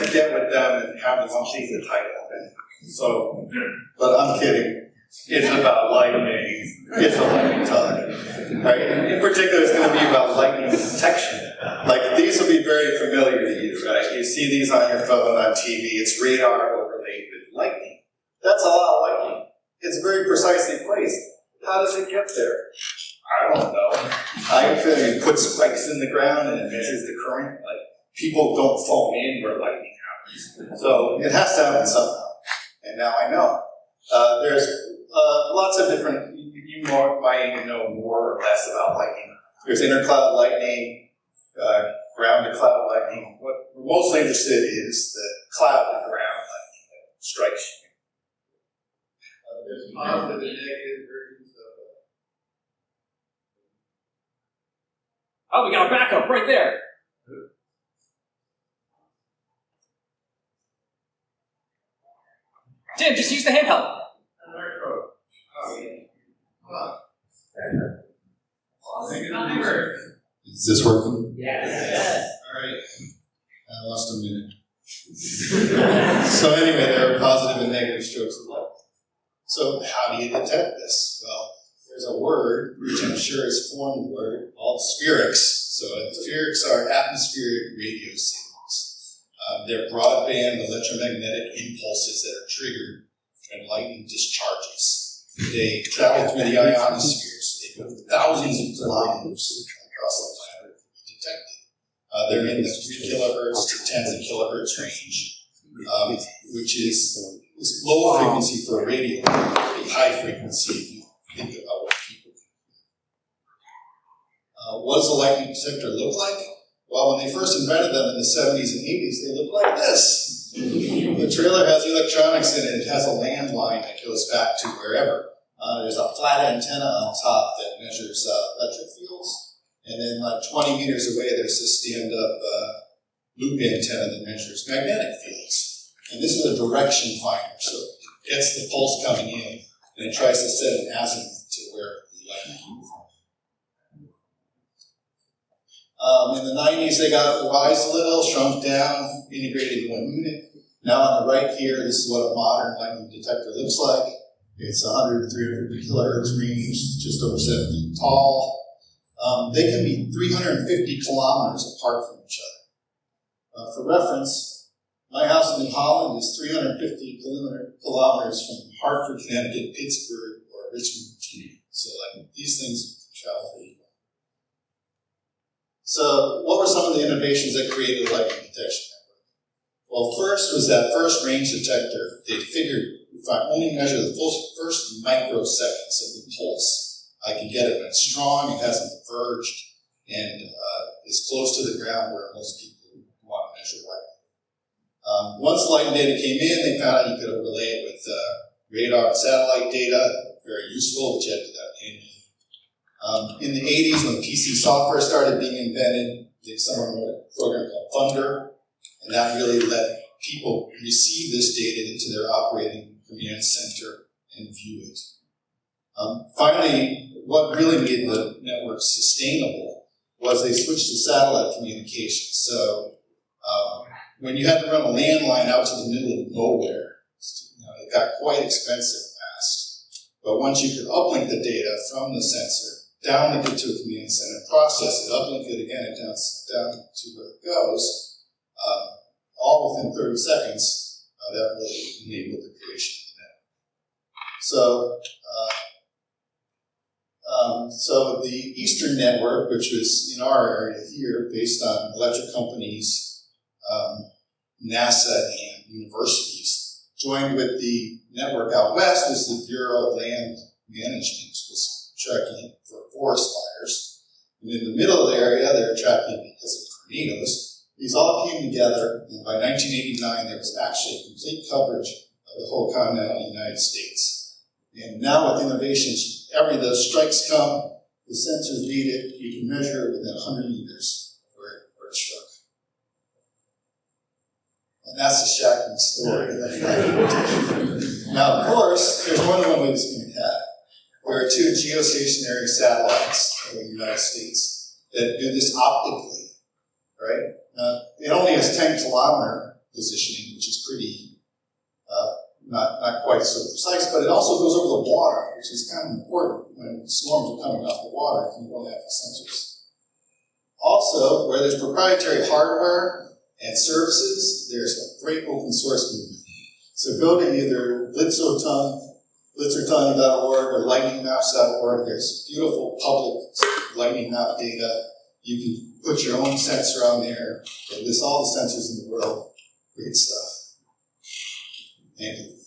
to get with them and have them change the title. So, but I'm kidding. It's about lightning. It's a lightning talk, right? In particular, it's going to be about lightning detection. Like, these will be very familiar to you, right? You see these on your phone, on TV. It's radar overlaid with lightning. That's a lot of lightning. It's very precisely placed. How does it get there? I don't know. I feel you put spikes in the ground and it measures the current. Like, people don't phone in where lightning happens. So it has to happen somehow. And now I know. There's lots of different, you might even know more or less about lightning. There's intercloud lightning, ground-to-cloud lightning. What we're mostly interested in is the cloud-to-ground lightning that strikes you. There's positive and negative versions of it. Oh, we got a backup right there. Tim, just use the handheld. Is this working? Yes. All right. I lost a minute. So anyway, there are positive and negative strokes of light. So how do you detect this? Well, there's a word, which I'm sure is a formed word, called spherics. So spherics are atmospheric radio signals. They're broadband electromagnetic impulses that are triggered when lightning discharges. They travel through the ionosphere, so they go thousands of kilometers across the planet to be detected. They're in the 3 kilohertz to tens of kilohertz range, which is low frequency for a radio, pretty high frequency if you think about what people do. What does a lightning detector look like? Well, when they first invented them in the 70s and 80s, they looked like this. The trailer has electronics in it. It has a landline that goes back to wherever. There's a flat antenna on top that measures electric fields. And then like 20 meters away, there's this stand-up loop antenna that measures magnetic fields. And this is a direction finder, so it gets the pulse coming in, and it tries to set an azimuth to where the lightning came from. In the 90s, they got revised a little, shrunk down, integrated in one unit. Now on the right here, this is what a modern lightning detector looks like. It's 100 to 350 kilohertz range, just over 7 feet tall. They can be 350 kilometers apart from each other. For reference, my house in New Holland is 350 kilometers from Hartford, Connecticut, Pittsburgh, or Richmond, Virginia. So like these things travel pretty well. So what were some of the innovations that created the lightning detection network? Well, first was that first range detector. They figured if I only measure the first microseconds of the pulse, I can get it when it's strong, it hasn't diverged, and is close to the ground where most people want to measure lightning. Once lightning data came in, they found out you could overlay it with radar and satellite data, very useful, which you had to do that manually. In the 80s, when PC software started being invented, someone wrote a program called Thunder, and that really let people receive this data into their operating command center and view it. Finally, what really made the network sustainable was they switched to satellite communication. So when you had to run a landline out to the middle of nowhere, it got quite expensive fast. But once you could uplink the data from the sensor, downlink it to a command center, process it, uplink it again, and down to where it goes, all within 30 seconds, that really enabled the creation of the network. So the Eastern Network, which was in our area here, based on electric companies, NASA, and universities, joined with the network out west was the Bureau of Land Management, which was tracking for forest fires. And in the middle of the area, they were tracking because of tornadoes. These all came together, and by 1989, there was actually complete coverage of the whole continental United States. And now with innovations, those strikes come, the sensors read it, you can measure it within 100 meters where it struck. And that's the shocking story. Now, of course, there's more than one way to skin a cat. There are 2 geostationary satellites in the United States that do this optically, right? It only has 10 kilometer positioning, which is pretty, not quite so precise, but it also goes over the water, which is kind of important when storms are coming off the water and you don't have the sensors. Also, where there's proprietary hardware and services, there's a great open source movement. So go to either blitzerton.org or lightningmaps.org. There's beautiful public lightning map data. You can put your own sensor on there. It lists all the sensors in the world. Great stuff. Thank you.